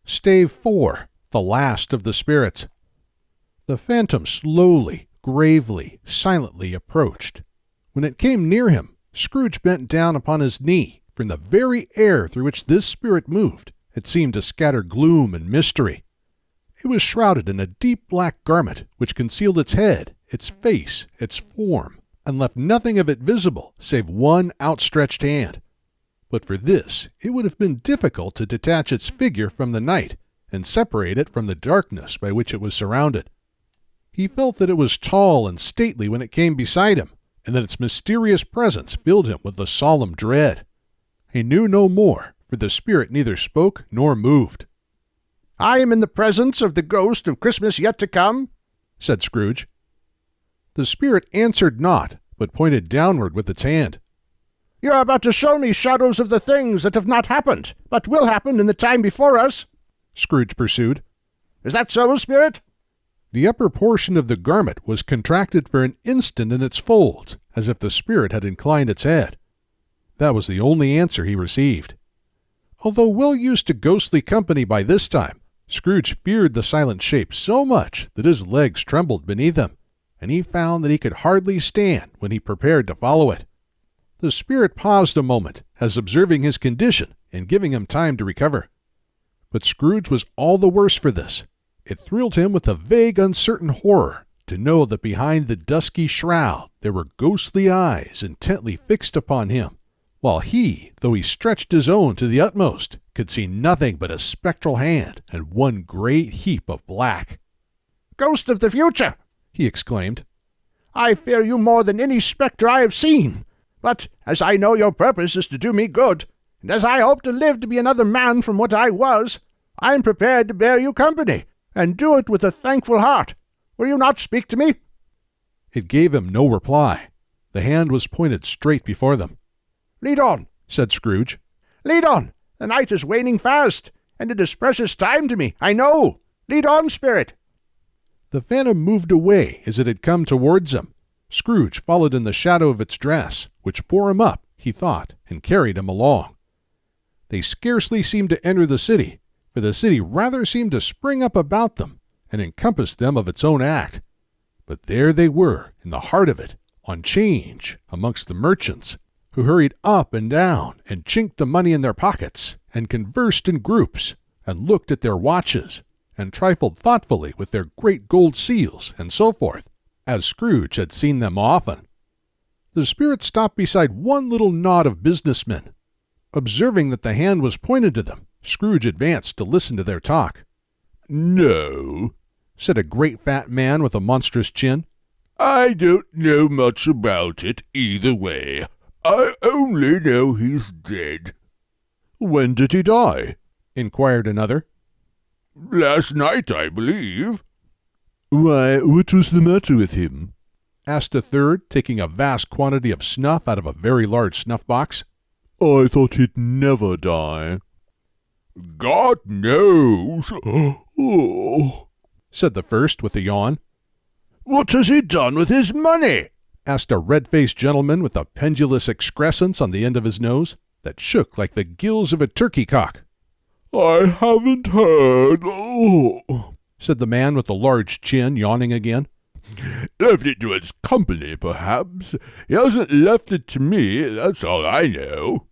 Stave 4, the last of the spirits. The phantom slowly, gravely, silently approached. When it came near him, Scrooge bent down upon his knee. From the very air through which this spirit moved, it seemed to scatter gloom and mystery. It was shrouded in a deep black garment which concealed its head, its face, its form, and left nothing of it visible save one outstretched hand. But for this, it would have been difficult to detach its figure from the night and separate it from the darkness by which it was surrounded. He felt that it was tall and stately when it came beside him, and that its mysterious presence filled him with a solemn dread. He knew no more, for the spirit neither spoke nor moved. "I am in the presence of the ghost of Christmas yet to come," said Scrooge. The spirit answered not, but pointed downward with its hand. "You are about to show me shadows of the things that have not happened, but will happen in the time before us," Scrooge pursued. "Is that so, spirit?" The upper portion of the garment was contracted for an instant in its folds, as if the spirit had inclined its head. That was the only answer he received. Although well used to ghostly company by this time, Scrooge feared the silent shape so much that his legs trembled beneath him, and he found that he could hardly stand when he prepared to follow it. The spirit paused a moment, as observing his condition and giving him time to recover. But Scrooge was all the worse for this. It thrilled him with a vague, uncertain horror to know that behind the dusky shroud there were ghostly eyes intently fixed upon him, while he, though he stretched his own to the utmost, could see nothing but a spectral hand and one great heap of black. "Ghost of the future!" he exclaimed. "I fear you more than any spectre I have seen. But as I know your purpose is to do me good, and as I hope to live to be another man from what I was, I am prepared to bear you company, and do it with a thankful heart. Will you not speak to me?" It gave him no reply. The hand was pointed straight before them. "Lead on," said Scrooge. "Lead on. The night is waning fast, and it is precious time to me, I know. Lead on, spirit." The phantom moved away as it had come towards him. Scrooge followed in the shadow of its dress, which bore him up, he thought, and carried him along. They scarcely seemed to enter the city, for the city rather seemed to spring up about them and encompass them of its own act. But there they were, in the heart of it, on 'change, amongst the merchants, who hurried up and down and chinked the money in their pockets, and conversed in groups, and looked at their watches, and trifled thoughtfully with their great gold seals, and so forth, as Scrooge had seen them often. The spirit stopped beside one little knot of businessmen. Observing that the hand was pointed to them, Scrooge advanced to listen to their talk. "No," said a great fat man with a monstrous chin. "I don't know much about it either way. I only know he's dead." "When did he die?" inquired another. "Last night, I believe." "Why, what was the matter with him?" asked a third, taking a vast quantity of snuff out of a very large snuff-box. "I thought he'd never die." "God knows," oh, said the first with a yawn. "What has he done with his money?" asked a red-faced gentleman with a pendulous excrescence on the end of his nose that shook like the gills of a turkey-cock. "I haven't heard," said the man with the large chin, yawning again. "Left it to his company, perhaps. He hasn't left it to me, that's all I know."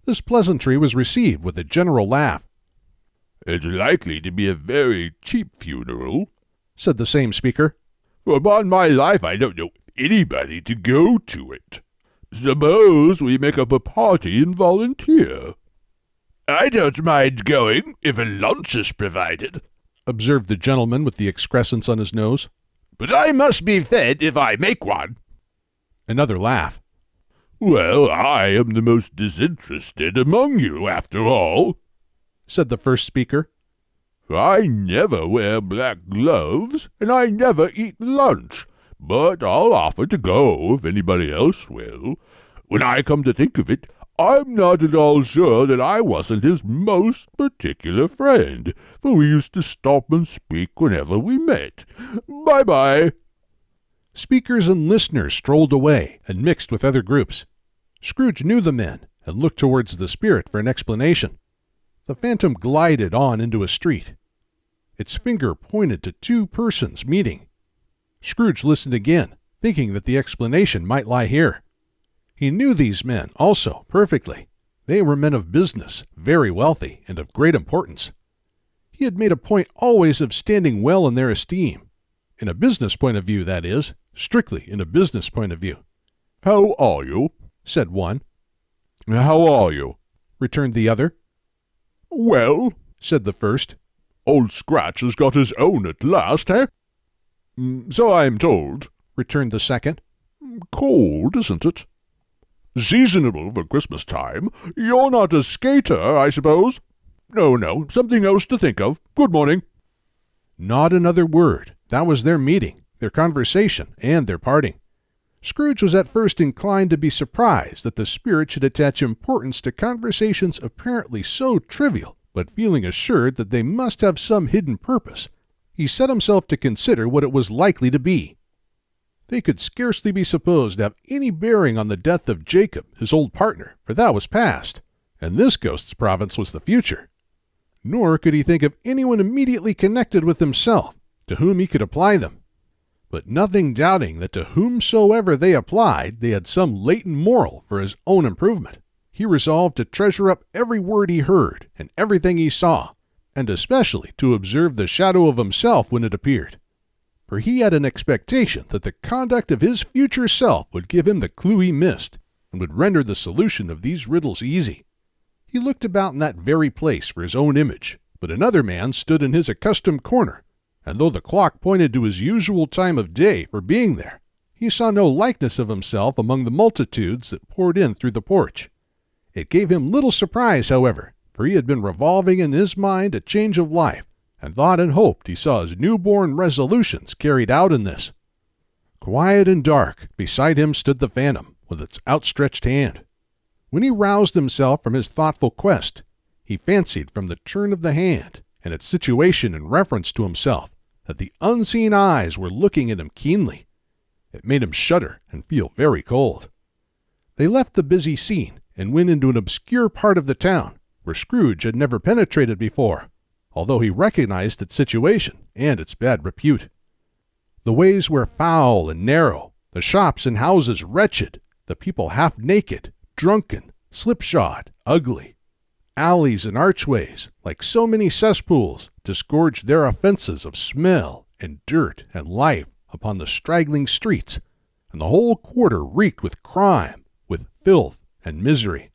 This pleasantry was received with a general laugh. "It's likely to be a very cheap funeral," said the same speaker. "For upon my life I don't know anybody to go to it. Suppose we make up a party and volunteer?" "I don't mind going, if a lunch is provided," observed the gentleman with the excrescence on his nose. "But I must be fed if I make one." Another laugh. "Well, I am the most disinterested among you, after all," said the first speaker. "I never wear black gloves, and I never eat lunch, but I'll offer to go if anybody else will. When I come to think of it, I'm not at all sure that I wasn't his most particular friend, for we used to stop and speak whenever we met. Bye-bye." Speakers and listeners strolled away and mixed with other groups. Scrooge knew the men and looked towards the spirit for an explanation. The phantom glided on into a street. Its finger pointed to two persons meeting. Scrooge listened again, thinking that the explanation might lie here. He knew these men also perfectly. They were men of business, very wealthy, and of great importance. He had made a point always of standing well in their esteem. In a business point of view, that is, strictly in a business point of view. "How are you?" said one. "How are you?" returned the other. "Well," said the first. "Old Scratch has got his own at last, eh?" "So I am told," returned the second. "Cold, isn't it?" "Seasonable for Christmas time. You're not a skater, I suppose?" No, something else to think of. Good morning." Not another word. That was their meeting, their conversation, and their parting. Scrooge was at first inclined to be surprised that the spirit should attach importance to conversations apparently so trivial, but feeling assured that they must have some hidden purpose, he set himself to consider what it was likely to be. They could scarcely be supposed to have any bearing on the death of Jacob, his old partner, for that was past, and this ghost's province was the future. Nor could he think of anyone immediately connected with himself, to whom he could apply them. But nothing doubting that to whomsoever they applied, they had some latent moral for his own improvement, he resolved to treasure up every word he heard and everything he saw, and especially to observe the shadow of himself when it appeared. For he had an expectation that the conduct of his future self would give him the clue he missed, and would render the solution of these riddles easy. He looked about in that very place for his own image, but another man stood in his accustomed corner, and though the clock pointed to his usual time of day for being there, he saw no likeness of himself among the multitudes that poured in through the porch. It gave him little surprise, however, for he had been revolving in his mind a change of life, and thought and hoped he saw his new-born resolutions carried out in this. Quiet and dark, beside him stood the phantom, with its outstretched hand. When he roused himself from his thoughtful quest, he fancied from the turn of the hand and its situation in reference to himself that the unseen eyes were looking at him keenly. It made him shudder and feel very cold. They left the busy scene and went into an obscure part of the town where Scrooge had never penetrated before, although he recognized its situation and its bad repute. The ways were foul and narrow, the shops and houses wretched, the people half naked, drunken, slipshod, ugly. Alleys and archways, like so many cesspools, disgorged their offenses of smell and dirt and life upon the straggling streets, and the whole quarter reeked with crime, with filth and misery.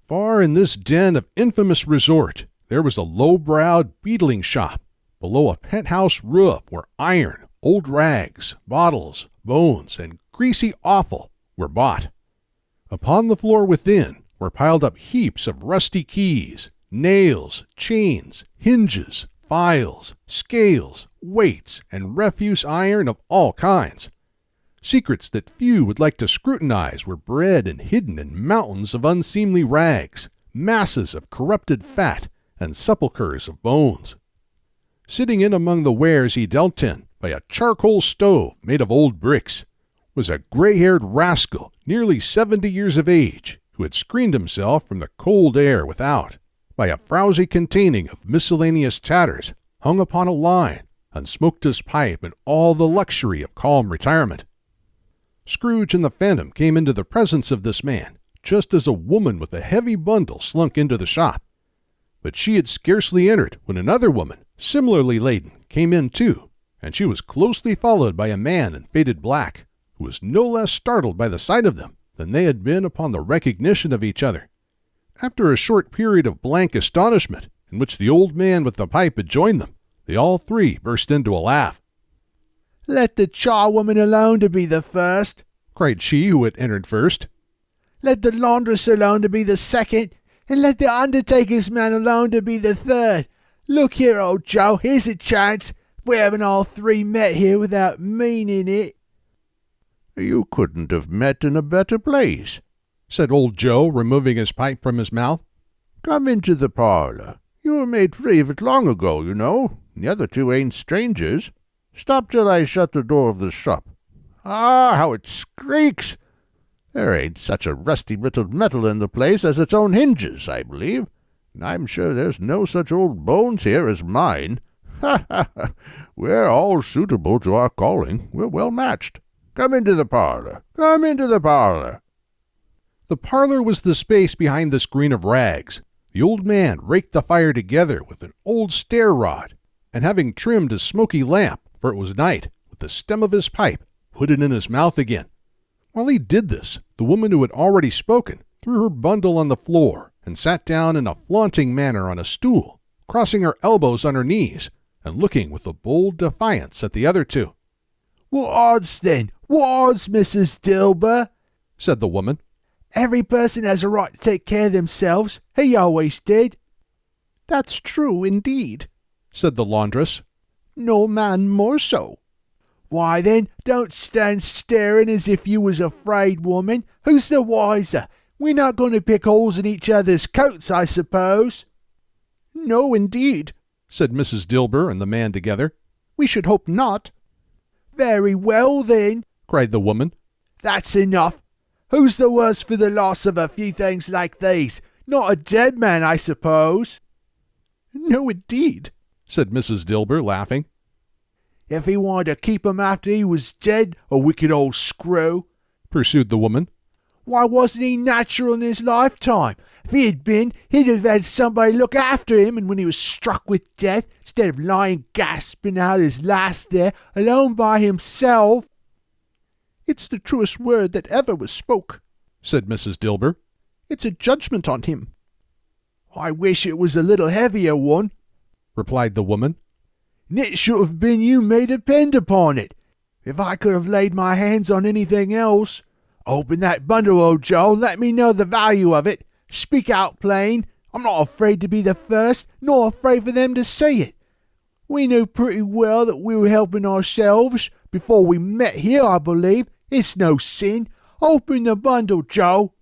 Far in this den of infamous resort, there was a low-browed beetling shop, below a penthouse roof where iron, old rags, bottles, bones, and greasy offal were bought. Upon the floor within were piled up heaps of rusty keys, nails, chains, hinges, files, scales, weights, and refuse iron of all kinds. Secrets that few would like to scrutinize were bred and hidden in mountains of unseemly rags, masses of corrupted fat, and sepulchres of bones. Sitting in among the wares he dealt in, by a charcoal stove made of old bricks, was a gray-haired rascal nearly 70 years of age, who had screened himself from the cold air without by a frowsy containing of miscellaneous tatters hung upon a line, and smoked his pipe in all the luxury of calm retirement. Scrooge and the phantom came into the presence of this man, just as a woman with a heavy bundle slunk into the shop. But she had scarcely entered when another woman, similarly laden, came in too, and she was closely followed by a man in faded black, who was no less startled by the sight of them than they had been upon the recognition of each other. After a short period of blank astonishment, in which the old man with the pipe had joined them, they all three burst into a laugh. "Let the charwoman alone to be the first," cried she who had entered first. "Let the laundress alone to be the second, and let the undertaker's man alone to be the third. Look here, old Joe, here's a chance. We haven't all three met here without meaning it." "You couldn't have met in a better place," said old Joe, removing his pipe from his mouth. "Come into the parlor. You were made free of it long ago, you know. The other two ain't strangers. Stop till I shut the door of the shop. Ah, how it squeaks! There ain't such a rusty bit of metal in the place as its own hinges, I believe. and I'm sure there's no such old bones here as mine. Ha, ha, ha! We're all suitable to our calling. We're well matched. Come into the parlor. Come into the parlor. The parlor was the space behind the screen of rags. The old man raked the fire together with an old stair rod, and having trimmed his smoky lamp, for it was night, with the stem of his pipe, put it in his mouth again. While he did this, the woman who had already spoken threw her bundle on the floor and sat down in a flaunting manner on a stool, crossing her elbows on her knees and looking with a bold defiance at the other two. "What odds, then? What odds, Mrs. Dilber?" said the woman. "Every person has a right to take care of themselves. He always did." "That's true, indeed," said the laundress. "No man more so." "Why, then, don't stand staring as if you was afraid, woman. Who's the wiser? We're not going to pick holes in each other's coats, I suppose." "No, indeed," said Mrs. Dilber and the man together. "We should hope not." "Very well, then," cried the woman. "That's enough. Who's the worse for the loss of a few things like these? Not a dead man, I suppose." "No, indeed," said Mrs. Dilber, laughing. "If he wanted to keep 'em after he was dead, a wicked old screw," pursued the woman, "why wasn't he natural in his lifetime? If he had been, he'd have had somebody look after him, and when he was struck with death, instead of lying gasping out his last there, alone by himself." "It's the truest word that ever was spoke," said Mrs. Dilber. "It's a judgment on him." "I wish it was a little heavier one," replied the woman. "and it should have been you may depend upon it. If I could have laid my hands on anything else. Open that bundle, old Joe, and let me know the value of it. Speak out plain. I'm not afraid to be the first, nor afraid for them to see it. We knew pretty well that we were helping ourselves before we met here, I believe. It's no sin. Open the bundle, Joe."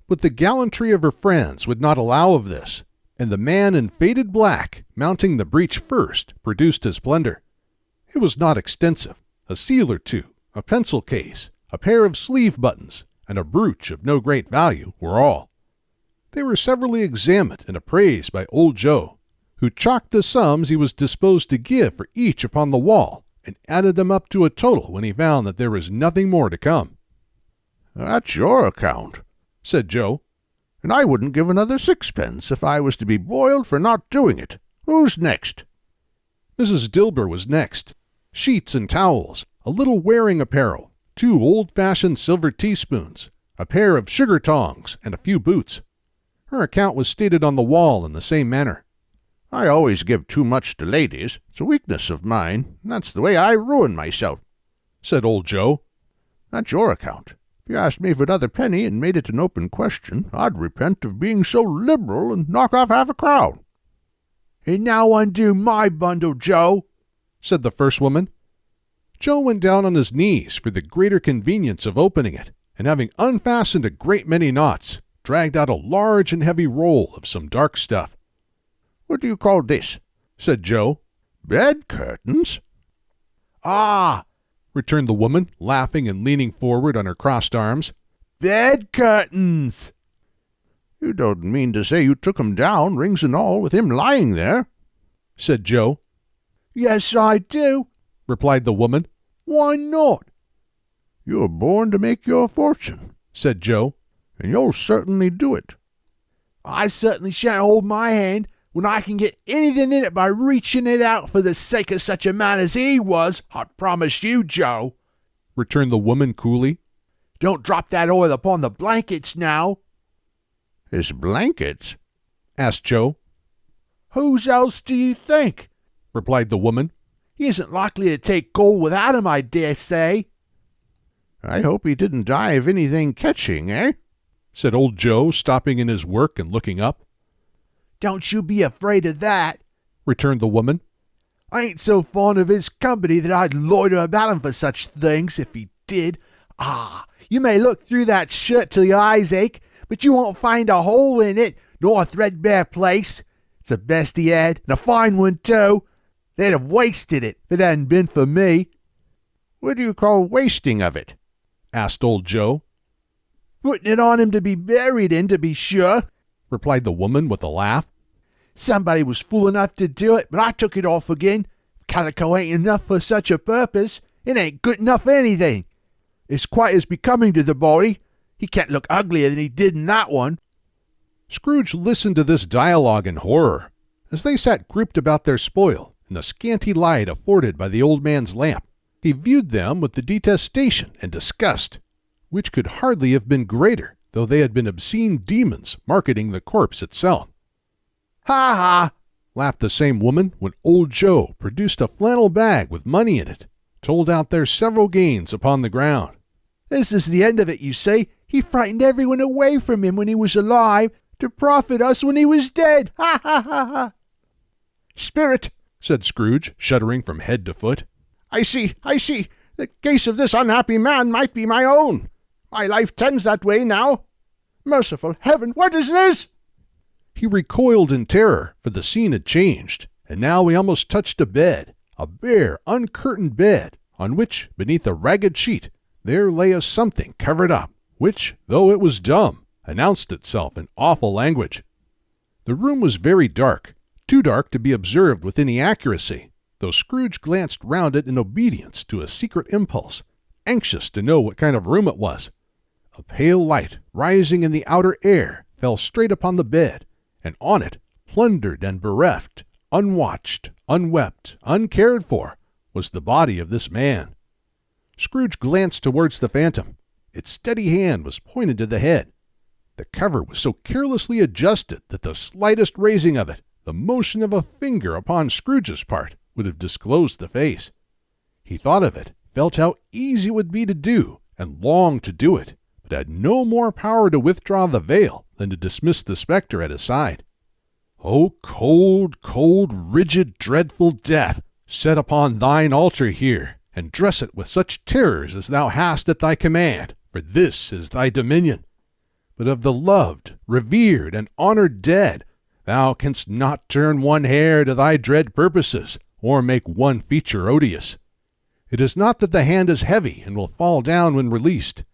But the gallantry of her friends would not allow of this, and the man in faded black, mounting the breech first, produced his plunder. It was not extensive. A seal or two, a pencil case, a pair of sleeve buttons, and a brooch of no great value were all. They were severally examined and appraised by old Joe, who chalked the sums he was disposed to give for each upon the wall, and added them up to a total when he found that there was nothing more to come. "That's your account," said Joe. "and I wouldn't give another sixpence if I was to be boiled for not doing it. Who's next?" Mrs. Dilber was next. Sheets and towels, a little wearing apparel, 2 old-fashioned silver teaspoons, a pair of sugar tongs, and a few boots. Her account was stated on the wall in the same manner. "I always give too much to ladies. It's a weakness of mine, and that's the way I ruin myself," said old Joe. "That's your account. If you asked me for another penny and made it an open question, I'd repent of being so liberal and knock off half a crown." "And now undo my bundle, Joe," said the first woman. Joe went down on his knees for the greater convenience of opening it, and having unfastened a great many knots, dragged out a large and heavy roll of some dark stuff. "What do you call this?" said Joe. "Bed curtains?" "Ah," returned the woman, laughing and leaning forward on her crossed arms. "bed curtains." "You don't mean to say you took 'em down, rings and all, with him lying there?" said Joe. "Yes, I do," replied the woman. "Why not?" "You're born to make your fortune," said Joe. "and you'll certainly do it." "I certainly shan't hold my hand when I can get anything in it by reaching it out for the sake of such a man as he was, I promise you, Joe," returned the woman coolly. "Don't drop that oil upon the blankets now." "His blankets?" asked Joe. "Whose else do you think?" replied the woman. "He isn't likely to take cold without 'em, I dare say." "I hope he didn't die of anything catching, eh?" said old Joe, stopping in his work and looking up. "Don't you be afraid of that," returned the woman. "I ain't so fond of his company that I'd loiter about him for such things if he did. Ah, you may look through that shirt till your eyes ache, but you won't find a hole in it, nor a threadbare place. It's the best he had, and a fine one, too. They'd have wasted it if it hadn't been for me." "What do you call wasting of it?" asked old Joe. "Putting it on him to be buried in, to be sure. replied the woman with a laugh. Somebody was fool enough to do it, but I took it off again. Calico ain't enough for such a purpose. It ain't good enough for anything. It's quite as becoming to the body. He can't look uglier than he did in that one. Scrooge listened to this dialogue in horror, as they sat grouped about their spoil in the scanty light afforded by the old man's lamp. He viewed them with the detestation and disgust, which could hardly have been greater, though they had been obscene demons marketing the corpse itself. Ha ha! Laughed the same woman when old Joe produced a flannel bag with money in it, told out their several gains upon the ground. This is the end of it, you see. He frightened everyone away from him when he was alive to profit us when he was dead. Ha ha ha ha! Spirit, said Scrooge, shuddering from head to foot. I see. The case of this unhappy man might be my own. My life tends that way now. Merciful heaven, what is this? He recoiled in terror, for the scene had changed, and now he almost touched a bed, a bare, uncurtained bed, on which, beneath a ragged sheet, there lay a something covered up, which, though it was dumb, announced itself in awful language. The room was very dark, too dark to be observed with any accuracy, though Scrooge glanced round it in obedience to a secret impulse, anxious to know what kind of room it was. A pale light, rising in the outer air, fell straight upon the bed, and on it, plundered and bereft, unwatched, unwept, uncared for, was the body of this man. Scrooge glanced towards the phantom. Its steady hand was pointed to the head. The cover was so carelessly adjusted that the slightest raising of it, the motion of a finger upon Scrooge's part, would have disclosed the face. He thought of it, felt how easy it would be to do, and longed to do it, but had no more power to withdraw the veil than to dismiss the spectre at his side. O cold, cold, rigid, dreadful death, set upon thine altar here, and dress it with such terrors as thou hast at thy command, for this is thy dominion. But of the loved, revered, and honored dead, thou canst not turn one hair to thy dread purposes, or make one feature odious. It is not that the hand is heavy and will fall down when released.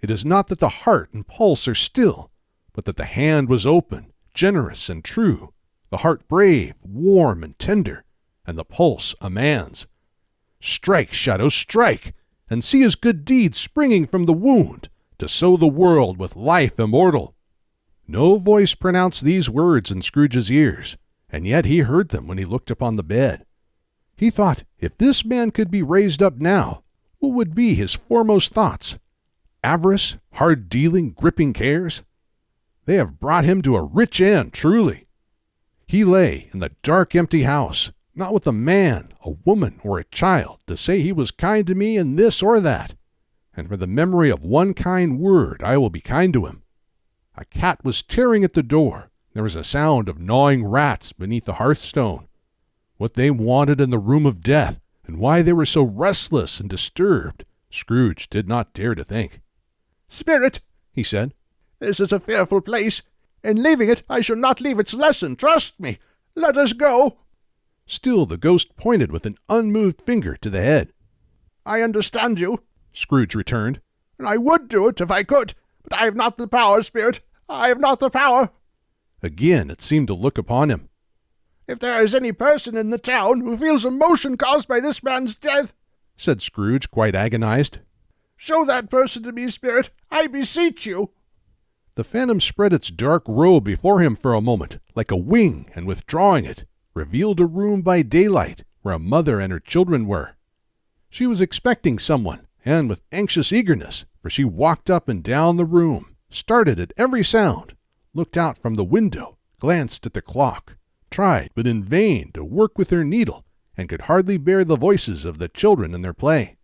It is not that the heart and pulse are still, but that the hand was open, generous, and true, the heart brave, warm, and tender, and the pulse a man's. Strike, Shadow, strike, and see his good deed springing from the wound, to sow the world with life immortal. No voice pronounced these words in Scrooge's ears, and yet he heard them when he looked upon the bed. He thought, if this man could be raised up now, what would be his foremost thoughts? Avarice, hard-dealing, gripping cares? They have brought him to a rich end, truly. He lay in the dark, empty house, not with a man, a woman, or a child to say he was kind to me in this or that, and for the memory of one kind word I will be kind to him. A cat was tearing at the door. There was a sound of gnawing rats beneath the hearthstone. What they wanted in the room of death, and why they were so restless and disturbed, Scrooge did not dare to think. Spirit, he said, this is a fearful place. In leaving it, I shall not leave its lesson, trust me. Let us go. Still the ghost pointed with an unmoved finger to the head. I understand you, Scrooge returned, and I would do it if I could, but I have not the power, Spirit. I have not the power. Again it seemed to look upon him. If there is any person in the town who feels emotion caused by this man's death, said Scrooge, quite agonized, show that person to me, Spirit, I beseech you. The phantom spread its dark robe before him for a moment, like a wing, and withdrawing it, revealed a room by daylight where a mother and her children were. She was expecting someone, and with anxious eagerness, for she walked up and down the room, started at every sound, looked out from the window, glanced at the clock, tried, but in vain, to work with her needle, and could hardly bear the voices of the children in their play.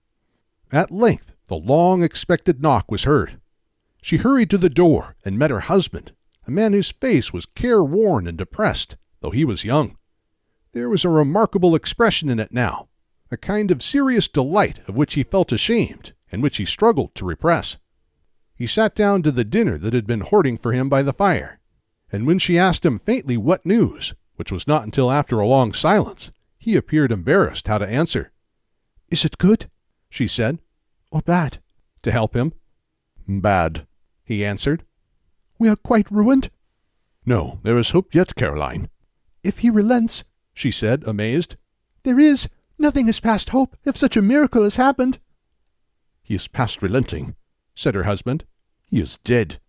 At length the long-expected knock was heard. She hurried to the door and met her husband, a man whose face was careworn and depressed, though he was young. There was a remarkable expression in it now, a kind of serious delight of which he felt ashamed, and which he struggled to repress. He sat down to the dinner that had been hoarding for him by the fire, and when she asked him faintly what news, which was not until after a long silence, he appeared embarrassed how to answer. "Is it good?" she said. "Or bad?" To help him. "Bad," he answered. "We are quite ruined?" No, there is hope yet, Caroline. If he relents, she said, amazed. There is. Nothing is past hope, if such a miracle has happened. He is past relenting, said her husband. He is dead.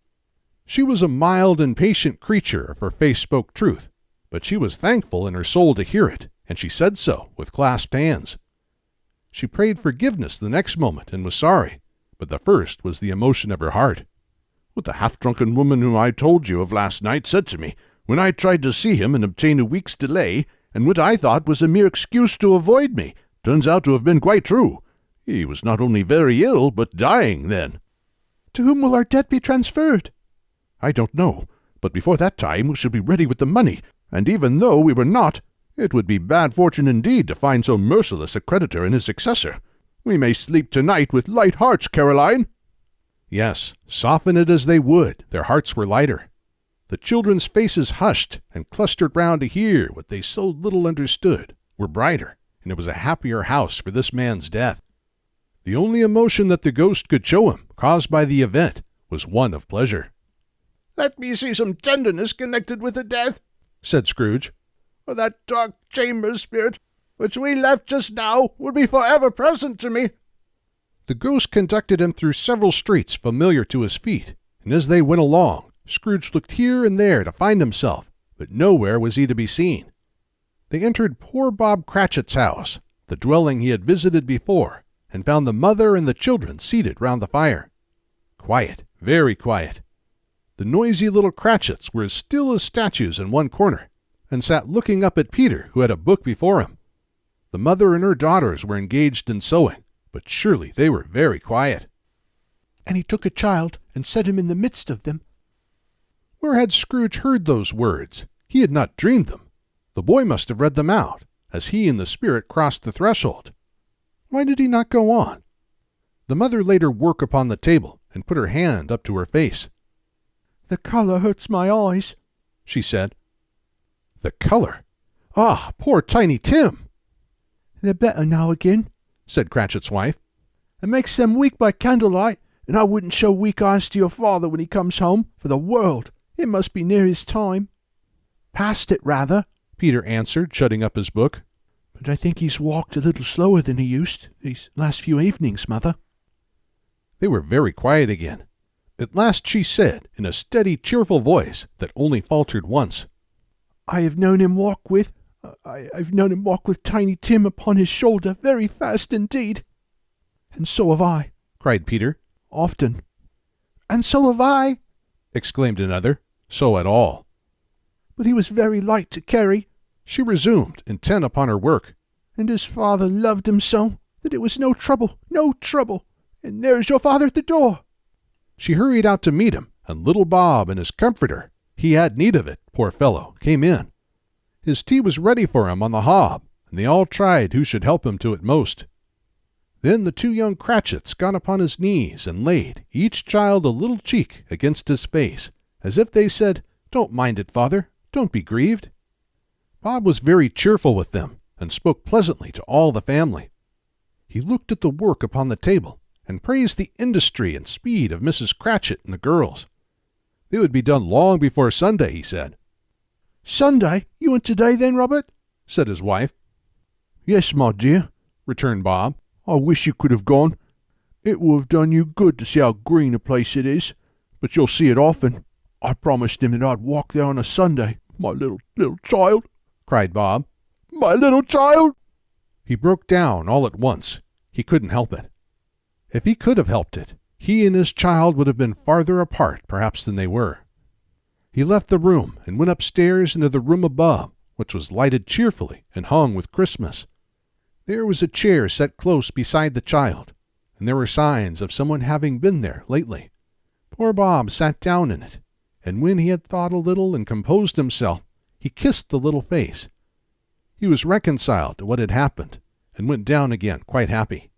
She was a mild and patient creature if her face spoke truth, but she was thankful in her soul to hear it, and she said so with clasped hands. She prayed forgiveness the next moment and was sorry, but the first was the emotion of her heart. What the half-drunken woman whom I told you of last night said to me, when I tried to see him and obtain a week's delay, and what I thought was a mere excuse to avoid me, turns out to have been quite true. He was not only very ill, but dying then. To whom will our debt be transferred? I don't know, but before that time we should be ready with the money, and even though we were not, it would be bad fortune indeed to find so merciless a creditor in his successor. We may sleep tonight with light hearts, Caroline. Yes, soften it as they would, their hearts were lighter. The children's faces hushed and clustered round to hear what they so little understood, were brighter, and it was a happier house for this man's death. The only emotion that the ghost could show him, caused by the event, was one of pleasure. Let me see some tenderness connected with the death, said Scrooge. For that dark chamber spirit, which we left just now, will be forever present to me. The ghost conducted him through several streets familiar to his feet, and as they went along, Scrooge looked here and there to find himself, but nowhere was he to be seen. They entered poor Bob Cratchit's house, the dwelling he had visited before, and found the mother and the children seated round the fire. Quiet, very quiet. The noisy little Cratchits were as still as statues in one corner, and sat looking up at Peter, who had a book before him. The mother and her daughters were engaged in sewing, but surely they were very quiet. And he took a child and set him in the midst of them. Where had Scrooge heard those words? He had not dreamed them. The boy must have read them out, as he and the spirit crossed the threshold. Why did he not go on? The mother laid her work upon the table and put her hand up to her face. The color hurts my eyes, she said. The color? Ah, poor Tiny Tim! They're better now again, said Cratchit's wife. It makes them weak by candlelight, and I wouldn't show weak eyes to your father when he comes home, for the world. It must be near his time. Past it, rather, Peter answered, shutting up his book. But I think he's walked a little slower than he used these last few evenings, Mother. They were very quiet again. At last she said, in a steady, cheerful voice that only faltered once, I've known him walk with Tiny Tim upon his shoulder very fast indeed. And so have I, cried Peter. Often. And so have I, exclaimed another. So at all. But he was very light to carry, she resumed, intent upon her work. And his father loved him so that it was no trouble. And there's your father at the door. She hurried out to meet him, and little Bob and his comforter, he had need of it, poor fellow, came in. His tea was ready for him on the hob, and they all tried who should help him to it most. Then the two young Cratchits got upon his knees and laid, each child a little cheek against his face, as if they said, Don't mind it, father, don't be grieved. Bob was very cheerful with them, and spoke pleasantly to all the family. He looked at the work upon the table, and praised the industry and speed of Mrs. Cratchit and the girls. They would be done long before Sunday, he said. Sunday? You went today then, Robert? Said his wife. Yes, my dear, returned Bob. I wish you could have gone. It would have done you good to see how green a place it is, but you'll see it often. I promised him that I'd walk there on a Sunday. My little child, cried Bob. My little child! He broke down all at once. He couldn't help it. If he could have helped it, he and his child would have been farther apart, perhaps, than they were. He left the room and went upstairs into the room above, which was lighted cheerfully and hung with Christmas. There was a chair set close beside the child, and there were signs of someone having been there lately. Poor Bob sat down in it, and when he had thought a little and composed himself, he kissed the little face. He was reconciled to what had happened, and went down again quite happy.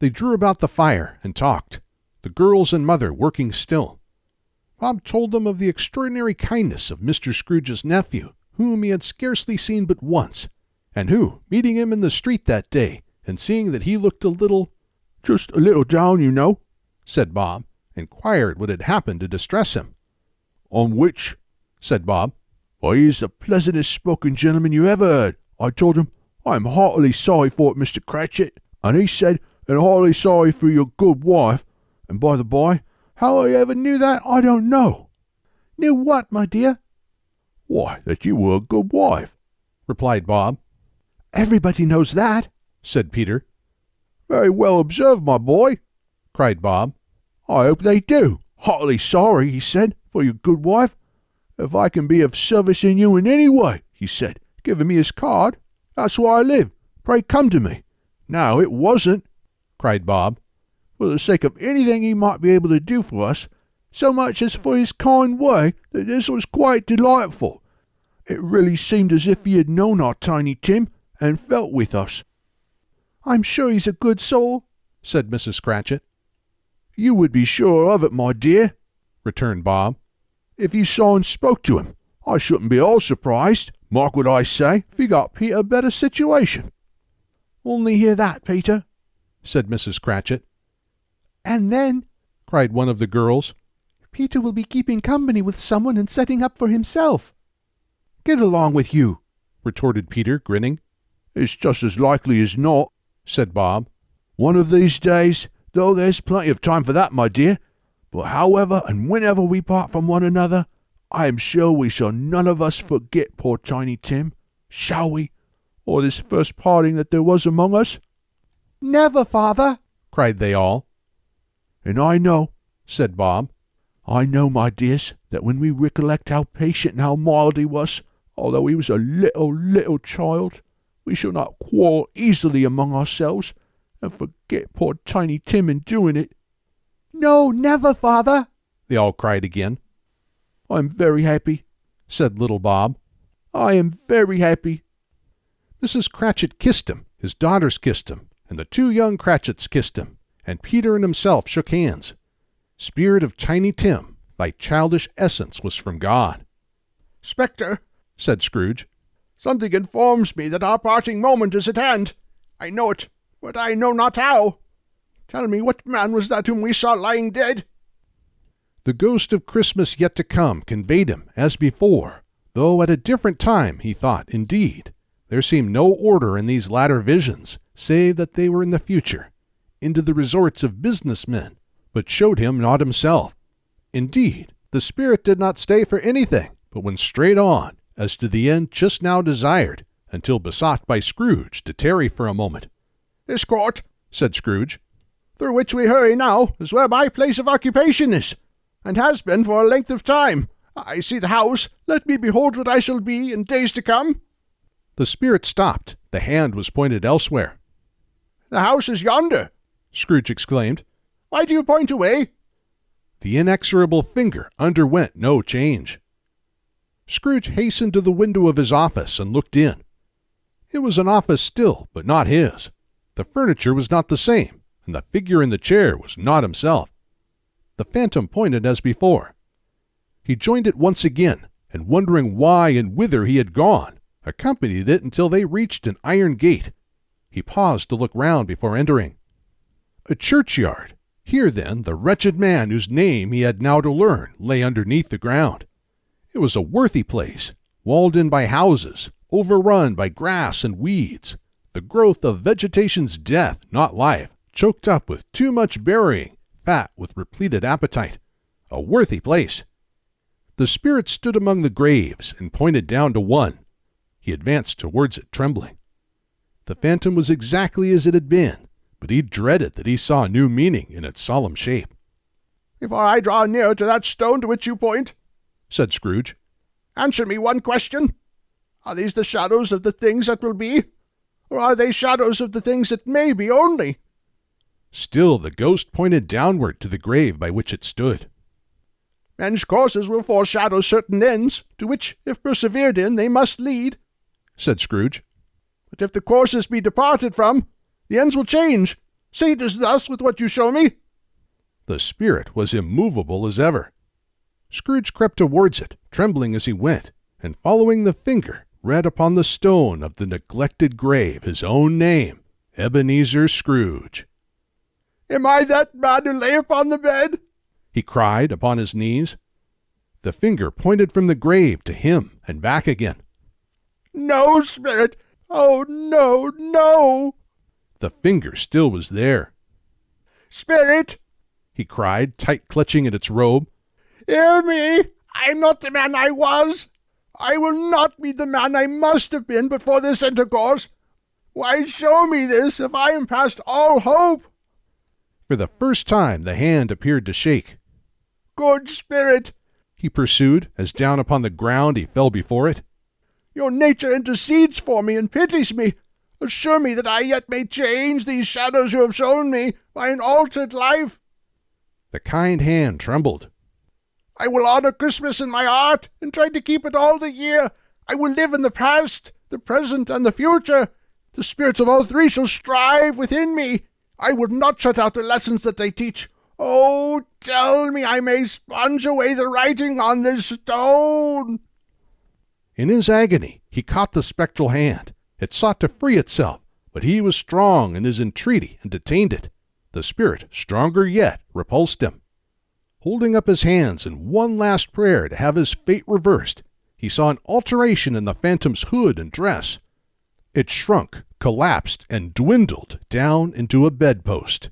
They drew about the fire and talked, the girls and mother working still. Bob told them of the extraordinary kindness of Mr. Scrooge's nephew, whom he had scarcely seen but once, and who, meeting him in the street that day, and seeing that he looked just a little down, you know, said Bob, inquired what had happened to distress him. On which, said Bob. Why, he's the pleasantest spoken gentleman you ever heard. I told him, I am heartily sorry for it, Mr. Cratchit. And he said, and heartily sorry for your good wife. And by the by, how I ever knew that, I don't know. Knew what, my dear? Why, that you were a good wife, replied Bob. Everybody knows that, said Peter. Very well observed, my boy, cried Bob. I hope they do. Heartily sorry, he said, for your good wife. If I can be of service in you in any way, he said, giving me his card. That's where I live. Pray come to me. No, it wasn't, cried Bob, for the sake of anything he might be able to do for us, so much as for his kind way, that this was quite delightful. It really seemed as if he had known our Tiny Tim and felt with us. I'm sure he's a good soul, said Mrs. Cratchit. You would be sure of it, my dear, returned Bob. If you saw and spoke to him, I shouldn't be all surprised, mark what I say, if he got Peter a better situation. Only hear that, Peter, said Mrs. Cratchit. And then, cried one of the girls, Peter will be keeping company with someone and setting up for himself. Get along with you, retorted Peter, grinning. It's just as likely as not, said Bob. One of these days, though there's plenty of time for that, my dear. But however and whenever we part from one another, I am sure we shall none of us forget poor Tiny Tim, shall we? Or this first parting that there was among us? Never, father, cried they all. And I know, said Bob, I know, my dears, that when we recollect how patient and how mild he was, although he was a little child, we shall not quarrel easily among ourselves, and forget poor Tiny Tim in doing it. No, never, father, they all cried again. I am very happy, said little Bob. I am very happy. Mrs. Cratchit kissed him, his daughters kissed him, and the two young Cratchits kissed him, and Peter and himself shook hands. Spirit of Tiny Tim, thy childish essence was from God. Spectre, said Scrooge, something informs me that our parting moment is at hand. I know it, but I know not how. Tell me, what man was that whom we saw lying dead? The ghost of Christmas yet to come conveyed him, as before, though at a different time, he thought, indeed. There seemed no order in these latter visions, save that they were in the future, into the resorts of business men, but showed him not himself. Indeed, the spirit did not stay for anything, but went straight on, as to the end just now desired, until besought by Scrooge to tarry for a moment. This court, said Scrooge, through which we hurry now, is where my place of occupation is, and has been for a length of time. I see the house. Let me behold what I shall be in days to come. The spirit stopped. The hand was pointed elsewhere. The house is yonder, Scrooge exclaimed. Why do you point away? The inexorable finger underwent no change. Scrooge hastened to the window of his office and looked in. It was an office still, but not his. The furniture was not the same, and the figure in the chair was not himself. The phantom pointed as before. He joined it once again, and wondering why and whither he had gone, accompanied it until they reached an iron gate. He paused to look round before entering. A churchyard. Here, then, the wretched man whose name he had now to learn lay underneath the ground. It was a worthy place, walled in by houses, overrun by grass and weeds, the growth of vegetation's death, not life, choked up with too much burying, fat with repleted appetite. A worthy place. The spirit stood among the graves and pointed down to one. He advanced towards it, trembling. The phantom was exactly as it had been, but he dreaded that he saw a new meaning in its solemn shape. Before I draw near to that stone to which you point, said Scrooge, answer me one question. Are these the shadows of the things that will be, or are they shadows of the things that may be only? Still the ghost pointed downward to the grave by which it stood. Men's courses will foreshadow certain ends, to which, if persevered in, they must lead, said Scrooge. But if the courses be departed from, the ends will change. Say it is thus with what you show me. The spirit was immovable as ever. Scrooge crept towards it, trembling as he went, and following the finger, read upon the stone of the neglected grave his own name, Ebenezer Scrooge. Am I that man who lay upon the bed? He cried upon his knees. The finger pointed from the grave to him and back again. No, spirit! Oh, no, no! The finger still was there. Spirit! He cried, tight clutching at its robe. Hear me! I'm not the man I was! I will not be the man I must have been before this intercourse! Why show me this if I am past all hope? For the first time the hand appeared to shake. Good spirit, he pursued, as down upon the ground he fell before it. Your nature intercedes for me and pities me. Assure me that I yet may change these shadows you have shown me by an altered life. The kind hand trembled. I will honor Christmas in my heart and try to keep it all the year. I will live in the past, the present, and the future. The spirits of all three shall strive within me. I will not shut out the lessons that they teach. Oh, tell me I may sponge away the writing on this stone. In his agony, he caught the spectral hand. It sought to free itself, but he was strong in his entreaty and detained it. The spirit, stronger yet, repulsed him. Holding up his hands in one last prayer to have his fate reversed, he saw an alteration in the phantom's hood and dress. It shrunk, collapsed, and dwindled down into a bedpost.